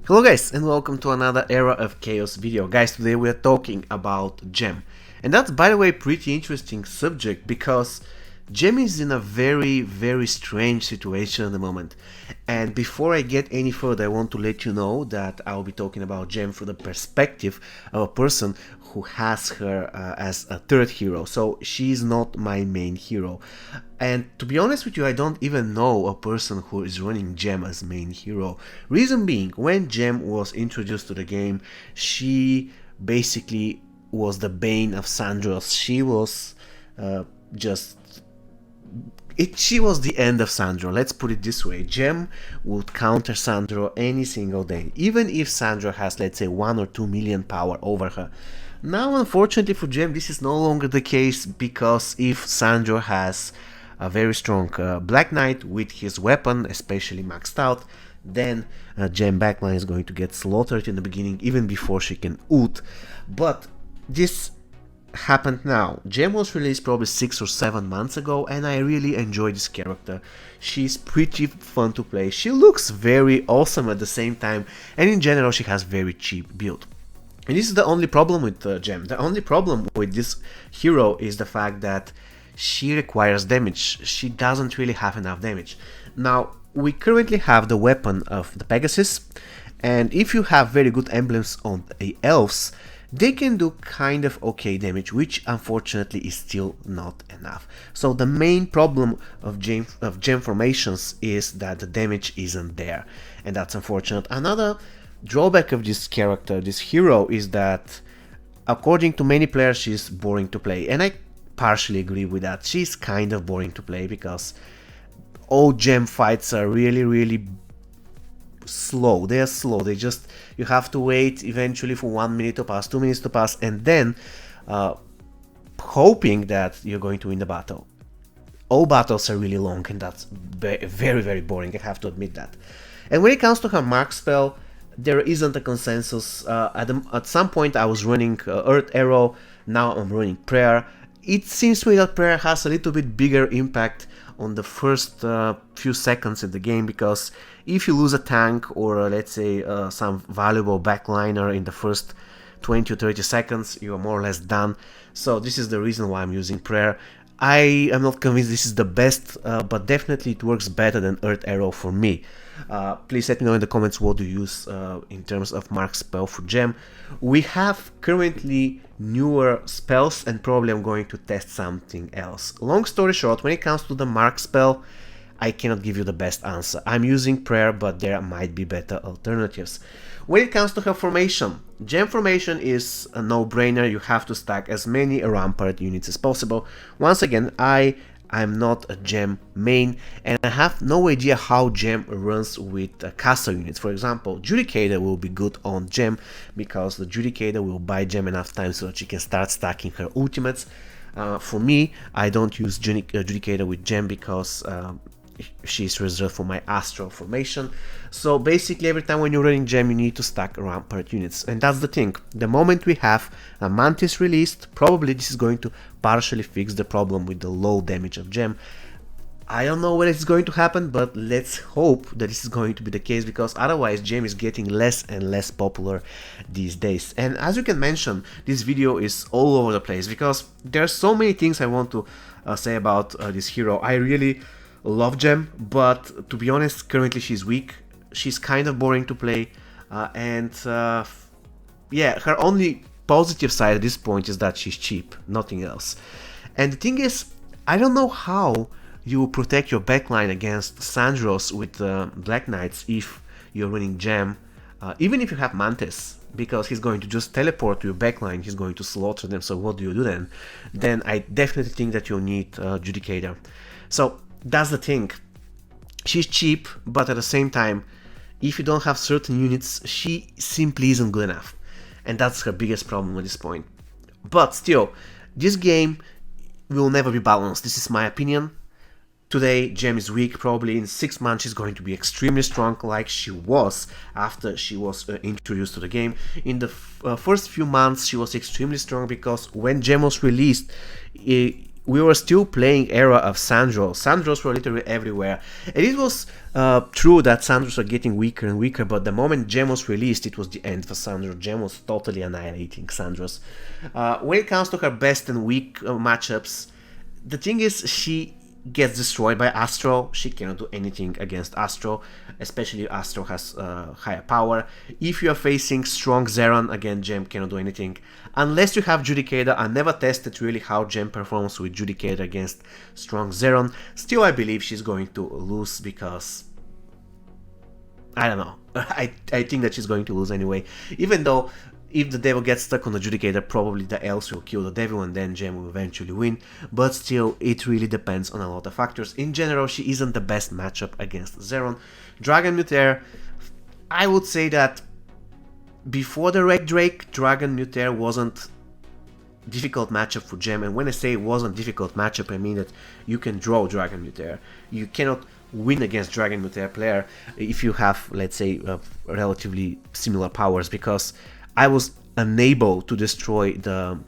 Hello guys and welcome to another Era of Chaos video. Guys, today we are talking about Gem. And that's, by the way, pretty interesting subject because Gem is in a very strange situation at the moment. And before I get any further, I want to let you know that I'll be talking about Gem from the perspective of a person who has her as a third hero. So she's not my main hero. And to be honest with you, I don't even know a person who is running Gem as main hero. Reason being, when Gem was introduced to the game, she basically was the bane of Sandros. She was she was the end of Sandro. Let's put it this way. Gem would counter Sandro any single day, even if Sandro has, let's say, 1 or 2 million power over her. Now, unfortunately for Gem, this is no longer the case, because if Sandro has a very strong Black Knight with his weapon, especially maxed out, then Gem backline is going to get slaughtered in the beginning, even before she can ult. But this happened now. Gem was released probably 6 or 7 months ago, and I really enjoy this character. She's pretty fun to play. She looks very awesome at the same time, and in general she has very cheap build. And this is the only problem with Gem. The only problem with this hero is the fact that she requires damage. She doesn't really have enough damage. Now, we currently have the weapon of the Pegasus, and if you have very good emblems on the elves, they can do kind of okay damage, which unfortunately is still not enough. So the main problem of gem formations is that the damage isn't there, and that's unfortunate. Another drawback of this character, this hero, is that according to many players she's boring to play, and I partially agree with that. She's kind of boring to play because all Gem fights are really slow. They are slow. You have to wait eventually for 1 minute to pass, 2 minutes to pass, and then hoping that you're going to win the battle. All battles are really long, and that's very boring, I have to admit that. And when it comes to her mark spell, there isn't a consensus. At some point I was running Earth Arrow, now I'm running Prayer. It seems to me that Prayer has a little bit bigger impact on the first few seconds in the game, because if you lose a tank or let's say some valuable backliner in the first 20 or 30 seconds, you are more or less done. So this is the reason why I'm using Prayer. I am not convinced this is the best, but definitely it works better than Earth Arrow for me. Please let me know in the comments what do you use in terms of mark spell for Gem. We have currently newer spells, and probably I'm going to test something else. Long story short, when it comes to the mark spell, I cannot give you the best answer. I'm using Prayer, but there might be better alternatives. When it comes to her formation, Gem formation is a no-brainer. You have to stack as many Rampart units as possible. Once again, I'm not a Gem main, and I have no idea how Gem runs with castle units. For example, Judicator will be good on Gem, because the Judicator will buy Gem enough time so that she can start stacking her ultimates. For me, I don't use Judicator with Gem because she's reserved for my Astral formation. So basically every time when you're running Gem, you need to stack Rampart units, and that's the thing. The moment we have a Mantis released, probably this is going to partially fix the problem with the low damage of Gem. I don't know when it's going to happen, but let's hope that this is going to be the case, because otherwise Gem is getting less and less popular these days. And as you can mention, this video is all over the place because there are so many things I want to say about this hero. I really love Gem, but to be honest, currently she's weak. She's kind of boring to play, and yeah, her only positive side at this point is that she's cheap, nothing else. And the thing is, I don't know how you protect your backline against Sandros with Black Knights if you're running Gem, even if you have Mantis, because he's going to just teleport to your backline, he's going to slaughter them. So what do you do then? Then I definitely think that you'll need Judicator. So that's the thing. She's cheap, but at the same time, if you don't have certain units, she simply isn't good enough. And that's her biggest problem at this point. But still, this game will never be balanced. This is my opinion. Today, Gem is weak. Probably in 6 months she's going to be extremely strong, like she was after she was introduced to the game. In the first few months she was extremely strong, because when Gem was released, we were still playing era of Sandro. Sandros were literally everywhere. And it was true that Sandros were getting weaker and weaker, but the moment Gem was released, it was the end for Sandro. Gem was totally annihilating Sandros. When it comes to her best and weak matchups, the thing is, she gets destroyed by Astro. She cannot do anything against Astro, especially if Astro has higher power. If you are facing strong Zeron, again, Gem cannot do anything. Unless you have Judicator. I never tested really how Gem performs with Judicator against strong Zeron. Still, I believe she's going to lose because... I don't know. I think that she's going to lose anyway. Even though, if the Devil gets stuck on the Judicator, probably the Elves will kill the Devil and then Gem will eventually win. But still, it really depends on a lot of factors. In general, she isn't the best matchup against Zeron. Dragon Mutair, I would say that before the Red Drake, Dragon Mutair wasn't difficult matchup for Gem. And when I say it wasn't difficult matchup, I mean that you can draw Dragon Mutair. You cannot win against Dragon Mutair player if you have, let's say, relatively similar powers, because I was unable to destroy the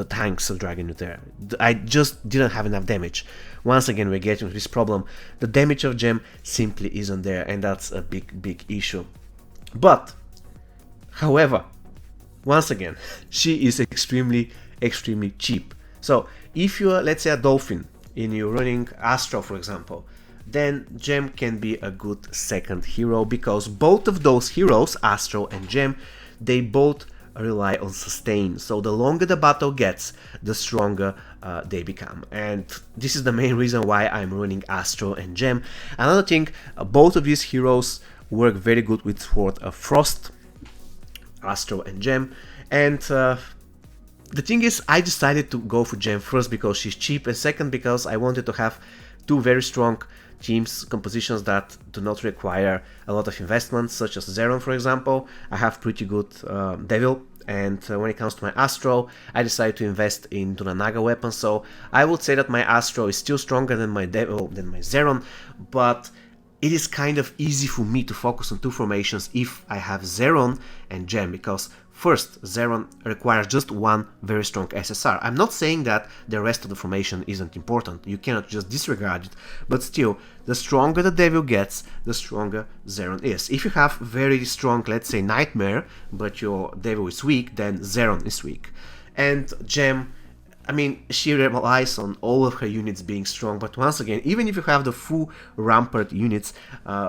tanks of Dragon Mutair. I just didn't have enough damage. Once again, we're getting to this problem. The damage of Gem simply isn't there, and that's a big issue. But, however, once again, she is extremely cheap. So, if you're, let's say, a Dolphin, and you're running Astro, for example, then Gem can be a good second hero, because both of those heroes, Astro and Gem, they both rely on sustain. So the longer the battle gets, the stronger they become. And this is the main reason why I'm running Astro and Gem. Another thing, both of these heroes work very good with Sword of Frost, Astro and Gem. And the thing is, I decided to go for Gem first because she's cheap, and second because I wanted to have two very strong teams, compositions that do not require a lot of investment, such as Zeron, for example. I have pretty good Devil, and when it comes to my Astro, I decided to invest in Dunanaga weapons, so I would say that my Astro is still stronger than my Devil, than my Zeron, but it is kind of easy for me to focus on two formations if I have Zeron and Gem, because first, Zeron requires just one very strong SSR. I'm not saying that the rest of the formation isn't important, you cannot just disregard it, but still, the stronger the Devil gets, the stronger Zeron is. If you have very strong, let's say, Nightmare, but your Devil is weak, then Zeron is weak. And Gem, I mean, she relies on all of her units being strong, but once again, even if you have the full Rampart units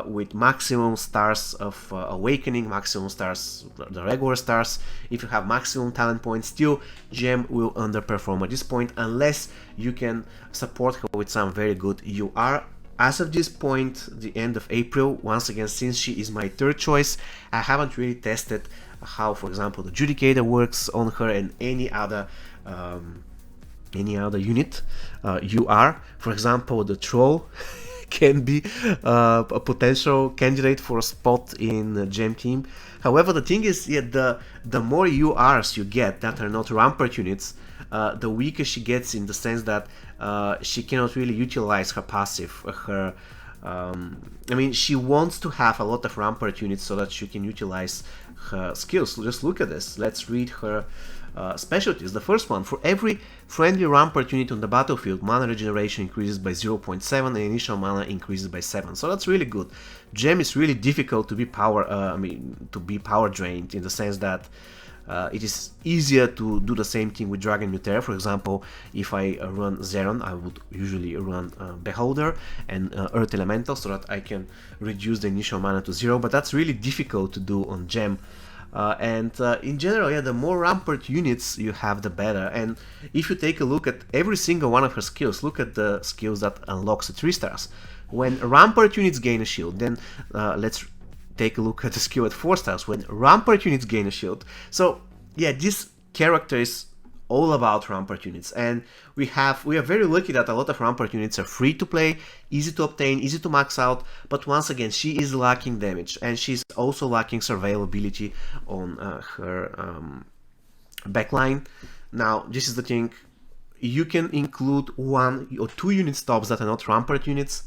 with maximum stars of Awakening, maximum stars, the regular stars, if you have maximum talent points, still Gem will underperform at this point unless you can support her with some very good UR. As of this point, the end of April, once again, since she is my third choice, I haven't really tested how, for example, the Judicator works on her and any other unit. UR, for example, the Troll can be a potential candidate for a spot in the Gem team. However, the thing is, yeah, the more URs you get that are not Rampart units, the weaker she gets, in the sense that she cannot really utilize her passive, her I mean, she wants to have a lot of Rampart units so that she can utilize her skills. Just look at this. Let's read her specialties. The first one: for every friendly Rampart unit on the battlefield, mana regeneration increases by 0.7 and initial mana increases by 7. So that's really good. Gem is really difficult to be power drained, in the sense that it is easier to do the same thing with Dragon Mutair. For example, if I run Zeron, I would usually run Beholder and Earth Elemental so that I can reduce the initial mana to 0, but that's really difficult to do on Gem. In general, yeah, the more Rampart units you have, the better. And if you take a look at every single one of her skills, look at the skills that unlocks the 3 stars. When Rampart units gain a shield, then let's take a look at the skill at 4 stars, when Rampart units gain a shield. So yeah, this character is all about Rampart units, and we are very lucky that a lot of Rampart units are free to play, easy to obtain, easy to max out, but once again, she is lacking damage, and she's also lacking survivability on her backline. Now, this is the thing, you can include 1 or 2 unit stops that are not Rampart units.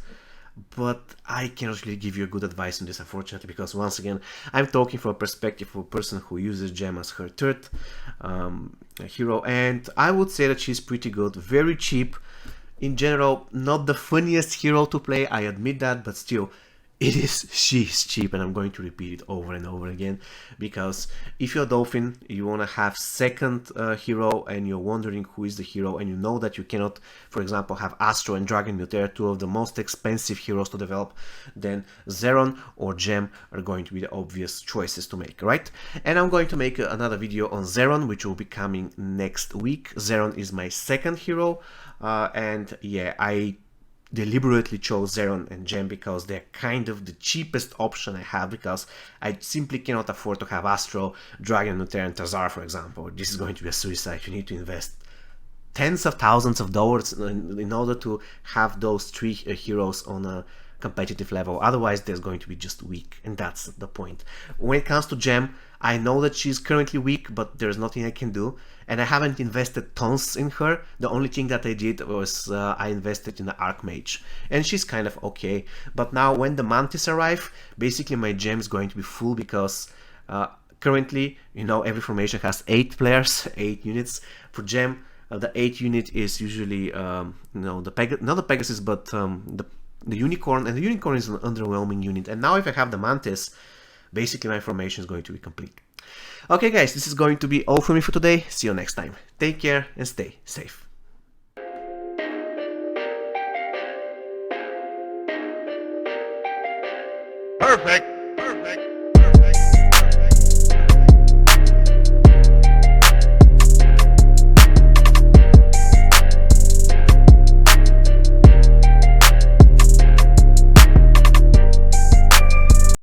but I cannot really give you a good advice on this, unfortunately, because once again, I'm talking from a perspective of a person who uses Gem as her third hero, and I would say that she's pretty good, very cheap. In general, not the funniest hero to play, I admit that, but still, she's cheap, and I'm going to repeat it over and over again, because if you're a Dolphin, you want to have second hero, and you're wondering who is the hero, and you know that you cannot, for example, have Astro and Dragon Muteor, two of the most expensive heroes to develop, then Zeron or Gem are going to be the obvious choices to make, right? And I'm going to make another video on Zeron, which will be coming next week. Zeron is my second hero, and yeah, I deliberately chose Zeron and Gem because they're kind of the cheapest option I have, because I simply cannot afford to have Astro, Dragon, Nuter, and Tazar, for example. This is going to be a suicide. You need to invest tens of thousands of dollars in order to have those three heroes on a competitive level. Otherwise, there's going to be just weak, and that's the point. When it comes to Gem, I know that she's currently weak, but there's nothing I can do, and I haven't invested tons in her. The only thing that I did was I invested in the Archmage, and she's kind of okay. But now when the Mantis arrive, basically my Gem is going to be full, because currently, you know, every formation has 8 players, 8 units. For Gem, the 8 unit is usually, you know, not the Pegasus, but the Unicorn, and the Unicorn is an underwhelming unit. And now if I have the Mantis, basically my formation is going to be complete. Okay guys, this is going to be all for me for today. See you next time. Take care and stay safe. Perfect.